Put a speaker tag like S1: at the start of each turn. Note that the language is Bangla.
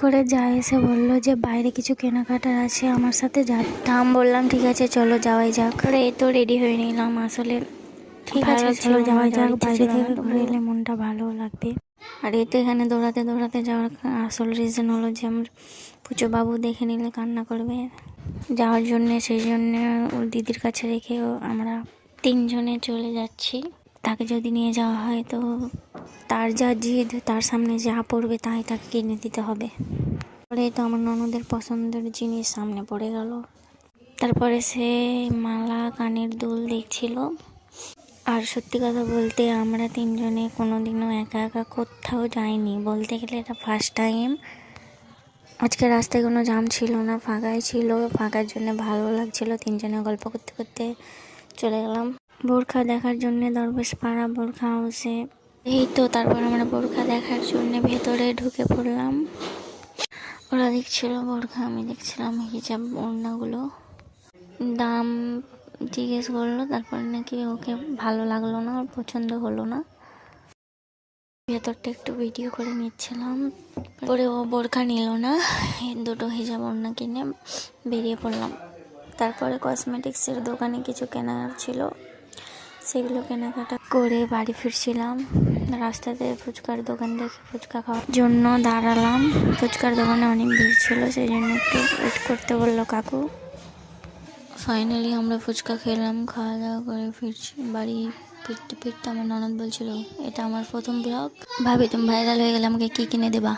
S1: করে যা এসে বললো যে বাইরে কিছু কেনাকাটার আছে, আমার সাথে যাতাম। বললাম ঠিক আছে চলো যাওয়াই যাক। করে এই তো রেডি হয়ে নিলাম। আসলে ঠিক আছে চলো যাওয়াই যাক, বাইরে থেকে ঘুরে এলে মনটা ভালো লাগবে। আর এই তো এখানে দৌড়াতে দৌড়াতে যাওয়ার আসল রিজন হলো যে আমার পুজো বাবু দেখে নিলে কান্না করবে যাওয়ার জন্যে, সেই জন্যে ওর দিদির কাছে রেখেও আমরা 3 জনে চলে যাচ্ছি। তাকে যদি নিয়ে যাওয়া হয় তো তার যা জিদ, তার সামনে যা পড়বে তাই তাকে কিনে দিতে হবে। পরে তো আমার ননদের পছন্দের জিনিস সামনে পড়ে গেল। তারপরে সে মালা, কানের দুল দেখছিল। আর সত্যি কথা বলতে আমরা 3 জনে কোনোদিনও একা একা কোথাও যাইনি, বলতে গেলে এটা ফার্স্ট টাইম। আজকে রাস্তায় কোনো জাম ছিল না, ফাঁকাই ছিল। ফাঁকার জন্য ভালো লাগছিল। 3 জনে গল্প করতে করতে চলে গেলাম বোরখা দেখার জন্য দরবেশ পাড়া বোরখা হাউসে। এই তো তারপর আমরা বোরখা দেখার জন্য ভেতরে ঢুকে পড়লাম। ওরা দেখছিল বোরখা, আমি দেখছিলাম হিজাব ওড়নাগুলো। দাম জিজ্ঞেস করলো, তারপর নাকি ওকে ভালো লাগলো না, ওর পছন্দ হলো না। ভেতরটা একটু ভিডিও করে নিচ্ছিলাম। পরে ও বোরখা নিল না, দুটো হিজাব ওড়না কিনে বেরিয়ে পড়লাম। তারপরে কসমেটিক্সের দোকানে কিছু কেনার ছিল, সেগুলো কেনাকাটা করে বাড়ি ফিরছিলাম। রাস্তাতে ফুচকার দোকান দেখে ফুচকা খাওয়ার জন্য দাঁড়ালাম। ফুচকার দোকানে অনেক ভিড় ছিল, সেই জন্য একটু ওয়েট করতে বললো কাকু। ফাইনালি আমরা ফুচকা খেলাম, খাওয়া দাওয়া করে ফিরছি বাড়ি। ফিরতে ফিরতে আমার ননদ বলছিল এটা আমার প্রথম ব্লগ, ভাবি তুমি ভাইরাল হয়ে গেলে আমাকে কি কিনে দেবা।